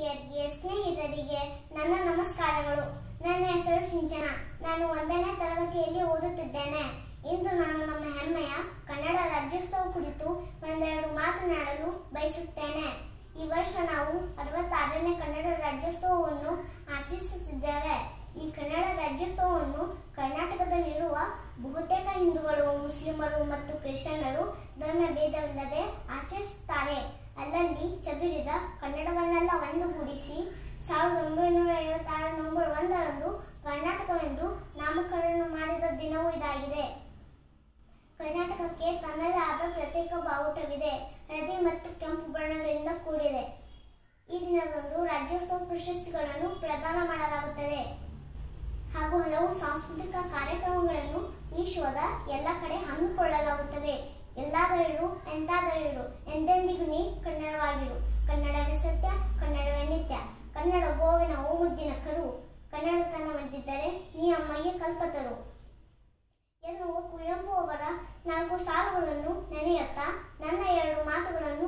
ಹಿರಿಯರಿಗೆ ಸ್ನೇಹಿತರಿಗೆ ನನ್ನ ನಮಸ್ಕಾರಗಳು. ನನ್ನ ಹೆಸರು ಸಿಂಚನ. ನಾನು 1ನೇ ತರಗತಿಯಲ್ಲಿ ಓದುತ್ತಿದ್ದೇನೆ. ಇಂದು ನಾನು ನಮ್ಮ ಹೆಮ್ಮೆಯ ಕನ್ನಡ ರಾಜ್ಯೋತ್ಸವ ಕುರಿತು ಒಂದೆರಡು ಮಾತನಾಡಲು ಬಯಸುತ್ತೇನೆ. ಈ ವರ್ಷ ನಾವು 66ನೇ ಕನ್ನಡ ರಾಜ್ಯೋತ್ಸವವನ್ನು ಆಚರಿಸುತ್ತಿದ್ದೇವೆ. ಈ ಕನ್ನಡ ರಾಜ್ಯೋತ್ಸವವನ್ನು ಕರ್ನಾಟಕದಲ್ಲಿರುವ ಬಹುತೇಕ ಹಿಂದೂಗಳು, ಮುಸ್ಲಿಮರು ಮತ್ತು ಕ್ರಿಶ್ಚಿಯನ್ನರು ಧರ್ಮ ಭೇದವಿಲ್ಲದೆ ಆಚರಿಸುತ್ತಾರೆ. ಅಲ್ಲಲ್ಲಿ ಚದುರಿದ ಕನ್ನಡವನ್ನೆಲ್ಲ ಒಂದುಗೂಡಿಸಿ 1956 ನವೆಂಬರ್ 1ರಂದು ಕರ್ನಾಟಕವೆಂದು ನಾಮಕರಣ ಮಾಡಿದ ದಿನವೂ ಇದಾಗಿದೆ. ಕರ್ನಾಟಕಕ್ಕೆ ತನ್ನದೇ ಆದ ಪ್ರತ್ಯೇಕ ಬಾವುಟವಿದೆ. ಹಳದಿ ಮತ್ತು ಕೆಂಪು ಬಣ್ಣಗಳಿಂದ ಕೂಡಿದೆ. ಈ ದಿನದಂದು ರಾಜ್ಯೋತ್ಸವ ಪ್ರಶಸ್ತಿಗಳನ್ನು ಪ್ರದಾನ ಮಾಡಲಾಗುತ್ತದೆ ಹಾಗೂ ಹಲವು ಸಾಂಸ್ಕೃತಿಕ ಕಾರ್ಯಕ್ರಮಗಳನ್ನು ವಿಶ್ವದ ಎಲ್ಲ ಕಡೆ ಹಮ್ಮಿಕೊಳ್ಳಲಾಗುತ್ತದೆ. ಎಲ್ಲಾದರೂ ಎಂತಾದರೂ ಎಂದೆಂದಿಗೂ ನೀ ಕನ್ನಡವಾಗಿರು. ಕನ್ನಡವೇ ಸತ್ಯ, ಕನ್ನಡವೇ ನಿತ್ಯ. ಕನ್ನಡ ಗೋವಿನ ಓ ಮುದ್ದಿನ ಕರು. ಕನ್ನಡತನವಂತಿದ್ದರೆ ನೀ ಅಮ್ಮಗೆ ಕಲ್ಪತರು ಎನ್ನುವ ಕುವೆಂಪು ಅವರ 4 ಸಾಲುಗಳನ್ನು ನೆನೆಯುತ್ತಾ ನನ್ನ 2 ಮಾತುಗಳನ್ನು